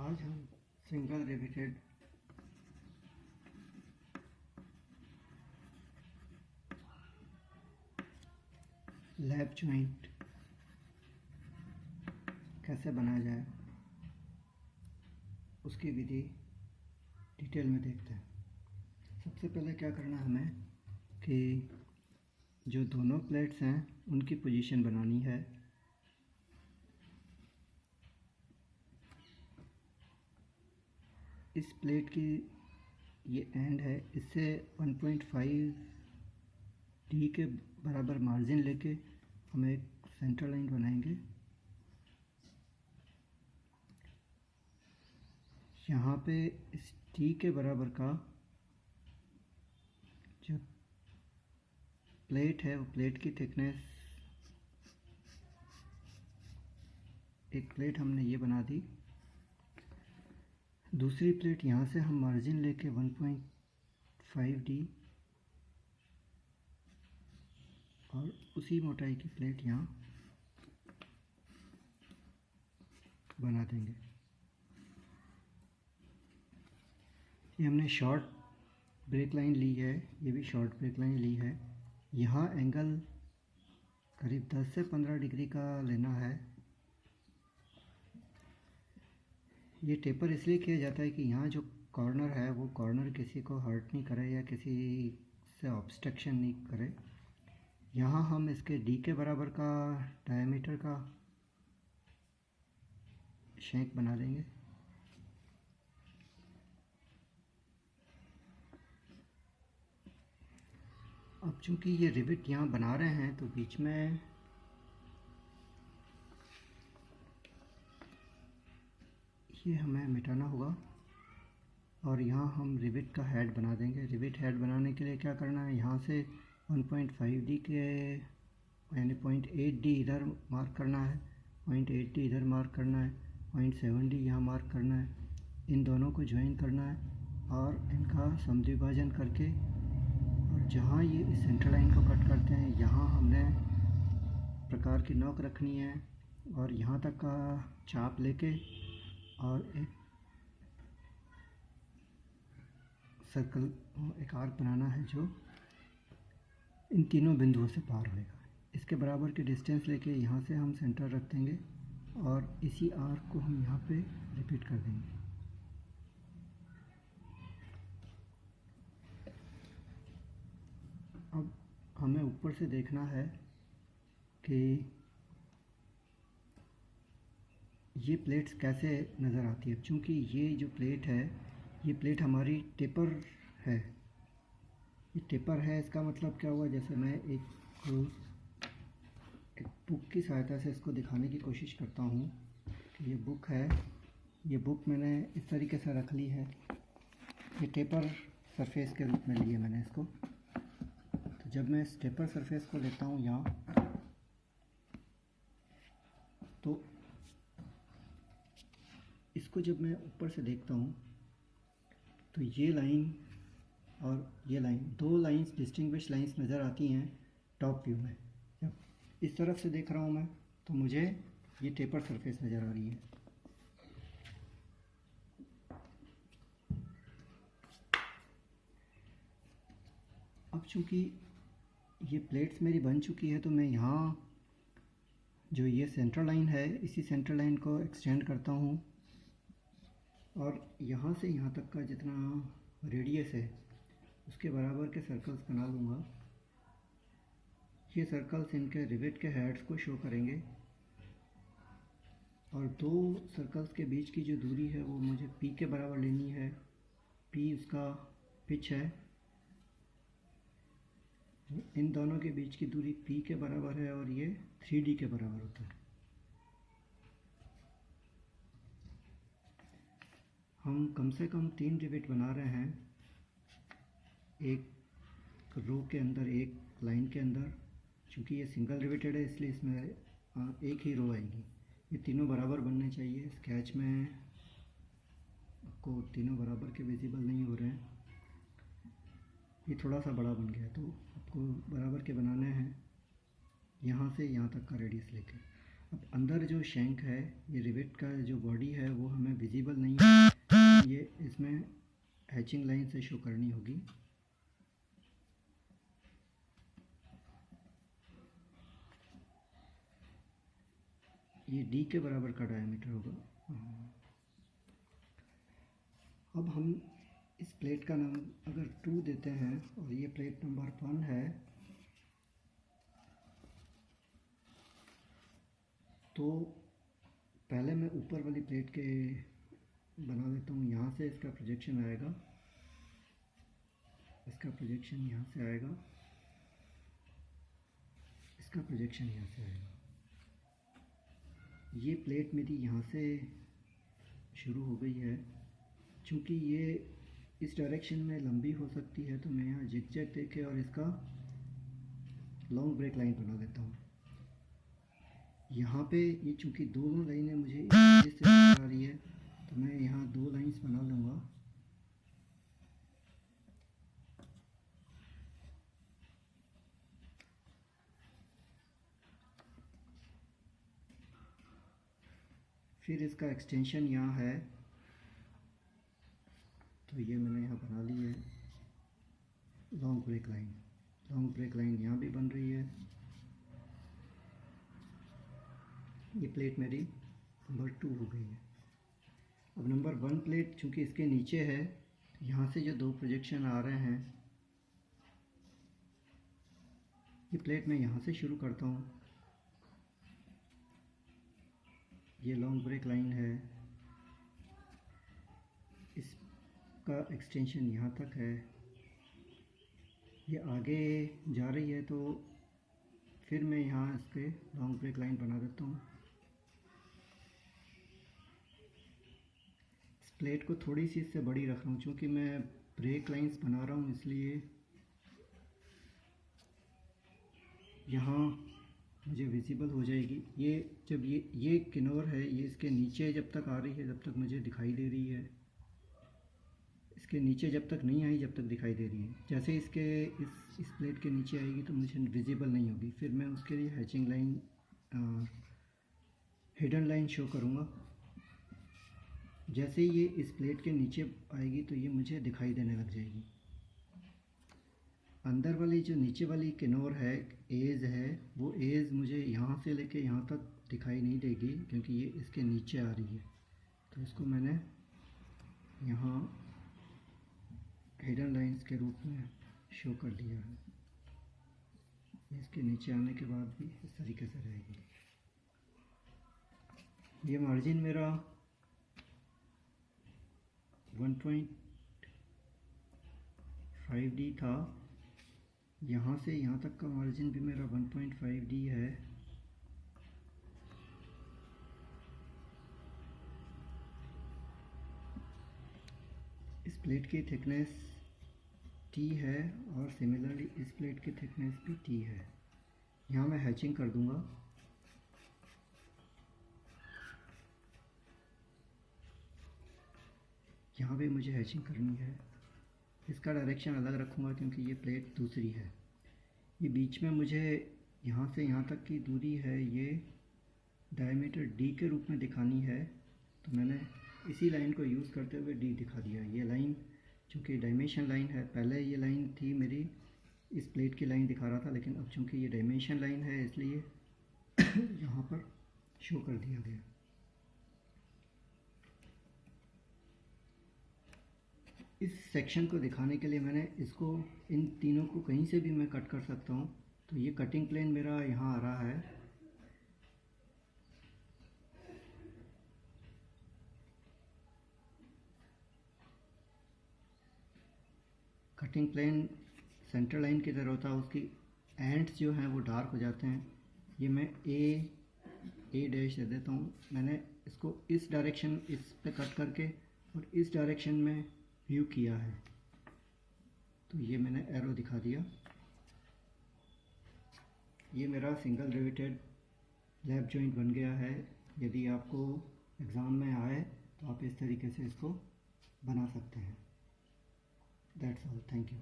आज हम single riveted lap joint कैसे बनाया जाए उसकी विधि डिटेल में देखते हैं। सबसे पहले क्या करना है हमें कि जो दोनों प्लेट्स हैं उनकी पोजीशन बनानी है। इस प्लेट की ये एंड है, इससे 1.5 डी के बराबर मार्जिन लेके हम एक सेंटर लाइन बनाएंगे। यहाँ पे इस टी के बराबर का जो प्लेट है वो प्लेट की थिकनेस, एक प्लेट हमने ये बना दी। दूसरी प्लेट यहाँ से हम मार्जिन लेके 1.5 डी और उसी मोटाई की प्लेट यहाँ बना देंगे। ये हमने शॉर्ट ब्रेक लाइन ली है, ये भी शॉर्ट ब्रेक लाइन ली है। यहाँ एंगल करीब 10 से 15 डिग्री का लेना है। ये टेपर इसलिए किया जाता है कि यहाँ जो कॉर्नर है वो कॉर्नर किसी को हर्ट नहीं करे या किसी से ऑब्स्ट्रक्शन नहीं करे। यहाँ हम इसके डी के बराबर का डायमीटर का शेंक बना देंगे। अब चूंकि ये रिवेट यहाँ बना रहे हैं तो बीच में ये हमें मिटाना होगा और यहाँ हम रिवेट का हेड बना देंगे। रिवेट हेड बनाने के लिए क्या करना है, यहाँ से 1.5 डी के यानी 0.8 डी इधर मार्क करना है, 0.8 डी इधर मार्क करना है, 0.7 डी यहाँ मार्क करना है। इन दोनों को ज्वाइन करना है और इनका समद्विभाजन करके, और जहाँ ये इस सेंटर लाइन को कट करते हैं यहाँ हमने प्रकार की नोक रखनी है और यहाँ तक का चाप लेके और एक सर्कल, एक आर्क बनाना है जो इन तीनों बिंदुओं से पार होएगा। इसके बराबर की डिस्टेंस लेके यहाँ से हम सेंटर रख देंगे और इसी आर्क को हम यहाँ पे रिपीट कर देंगे। अब हमें ऊपर से देखना है कि ये प्लेट्स कैसे नज़र आती है। चूँकि ये जो प्लेट है ये प्लेट हमारी टेपर है। ये टेपर है, इसका मतलब क्या हुआ, जैसे मैं एक बुक की सहायता से इसको दिखाने की कोशिश करता हूँ कि ये बुक है। ये बुक मैंने इस तरीके से रख ली है, ये टेपर सरफेस के रूप में लिए मैंने इसको। तो जब मैं इस टेपर सरफेस को लेता हूँ यहाँ, तो इसको जब मैं ऊपर से देखता हूँ तो ये लाइन और ये लाइन, दो लाइंस डिस्टिंग्विश लाइंस नज़र आती हैं टॉप व्यू में। जब इस तरफ से देख रहा हूँ मैं तो मुझे ये टेपर सरफेस नज़र आ रही है। अब चूँकि ये प्लेट्स मेरी बन चुकी है तो मैं यहाँ जो ये सेंटर लाइन है इसी सेंटर लाइन को एक्सटेंड करता हूँ और यहाँ से यहाँ तक का जितना रेडियस है उसके बराबर के सर्कल्स बना लूँगा। ये सर्कल्स इनके रिवेट के हेड्स को शो करेंगे और दो सर्कल्स के बीच की जो दूरी है वो मुझे पी के बराबर लेनी है। पी उसका पिच है, इन दोनों के बीच की दूरी पी के बराबर है और ये 3D के बराबर होता है। हम कम से कम 3 रिवेट बना रहे हैं, एक रो के अंदर, एक लाइन के अंदर। चूँकि ये सिंगल रिवेटेड है इसलिए इसमें एक ही रो आएगी। ये तीनों बराबर बनने चाहिए। स्केच में आपको तीनों बराबर के विजिबल नहीं हो रहे हैं, ये थोड़ा सा बड़ा बन गया, तो आपको बराबर के बनाने हैं यहाँ से यहाँ तक का रेडियस लेके। अब अंदर जो शैंक है, ये रिवेट का जो बॉडी है वो हमें विजिबल नहीं है, ये इसमें हैचिंग लाइन से शो करनी होगी। ये डी के बराबर का डायमीटर होगा। अब हम इस प्लेट का नाम अगर 2 देते हैं और ये प्लेट नंबर 1 है, तो पहले मैं ऊपर वाली प्लेट के बना देता हूँ। यहाँ से इसका प्रोजेक्शन आएगा, इसका प्रोजेक्शन यहाँ से आएगा, इसका प्रोजेक्शन यहाँ से आएगा। ये प्लेट मेरी यहाँ से शुरू हो गई है। चूँकि ये इस डायरेक्शन में लंबी हो सकती है, तो मैं यहाँ जिगजैग देके और इसका लॉन्ग ब्रेक लाइन बना देता हूँ। यहाँ पे ये चूँकि दोनों लाइनें मुझे इस से नजर आ रही है, तो मैं यहाँ 2 लाइंस बना लूँगा। फिर इसका एक्सटेंशन यहाँ है, तो ये मैंने यहाँ बना ली है long break line. Long break line यहाँ भी बन रही है। ये प्लेट मेरी नंबर 2 हो गई है। अब नंबर 1 प्लेट चूँकि इसके नीचे है, यहाँ से जो 2 प्रोजेक्शन आ रहे हैं, ये प्लेट मैं यहाँ से शुरू करता हूँ। ये लॉन्ग ब्रेक लाइन है, इसका एक्सटेंशन यहाँ तक है, ये आगे जा रही है, तो फिर मैं यहाँ इस पर लॉन्ग ब्रेक लाइन बना देता हूँ। इस प्लेट को थोड़ी सी इससे बड़ी रख रहा हूँ, चूँकि मैं ब्रेक लाइंस बना रहा हूँ, इसलिए यहाँ मुझे विजिबल हो जाएगी। ये जब ये किनोर है, ये इसके नीचे जब तक आ रही है तब तक मुझे दिखाई दे रही है, इसके नीचे जब तक नहीं आई जब तक दिखाई दे रही है। जैसे इसके इस प्लेट के नीचे आएगी तो मुझे विजिबल नहीं होगी, फिर मैं उसके लिए hatching line, hidden line show करूँगा। जैसे ही ये इस प्लेट के नीचे आएगी तो ये मुझे दिखाई देने लग जाएगी। अंदर वाली जो नीचे वाली किनोर है, एज है, वो एज मुझे यहाँ से लेके यहाँ तक दिखाई नहीं देगी, क्योंकि ये इसके नीचे आ रही है। तो इसको मैंने यहाँ हिडन लाइंस के रूप में शो कर दिया है। इसके नीचे आने के बाद भी इस तरीके से रहेगी। ये मार्जिन मेरा 1.5D था, यहाँ से यहाँ तक का मार्जिन भी मेरा 1.5D है। इस प्लेट की थिकनेस T है और सिमिलरली इस प्लेट की थिकनेस भी T है। यहाँ मैं हैचिंग कर दूँगा। यहाँ भी मुझे हैचिंग करनी है। इसका डायरेक्शन अलग रखूँगा क्योंकि ये प्लेट दूसरी है। ये बीच में मुझे यहाँ से यहाँ तक की दूरी है, ये डायमीटर D के रूप में दिखानी है, तो मैंने इसी लाइन को यूज़ करते हुए D दिखा दिया। ये लाइन चूँकि डायमेंशन लाइन है, पहले ये लाइन थी मेरी इस प्लेट की लाइन दिखा रहा था, लेकिन अब चूँकि ये डायमेंशन लाइन है इसलिए यहाँ पर शो कर दिया गया। इस सेक्शन को दिखाने के लिए मैंने इसको, इन तीनों को कहीं से भी मैं कट कर सकता हूँ। तो ये कटिंग प्लेन मेरा यहाँ आ रहा है, कटिंग प्लेन सेंटर लाइन की तरह होता है, उसकी एंड्स जो हैं वो डार्क हो जाते हैं। ये मैं ए डैश दे देता हूँ। मैंने इसको इस डायरेक्शन इस पे कट करके और इस डायरेक्शन में व्यू किया है, तो ये मैंने एरो दिखा दिया। ये मेरा सिंगल रिवेटेड लैप जॉइंट बन गया है। यदि आपको एग्ज़ाम में आए तो आप इस तरीके से इसको बना सकते हैं। That's all, thank you.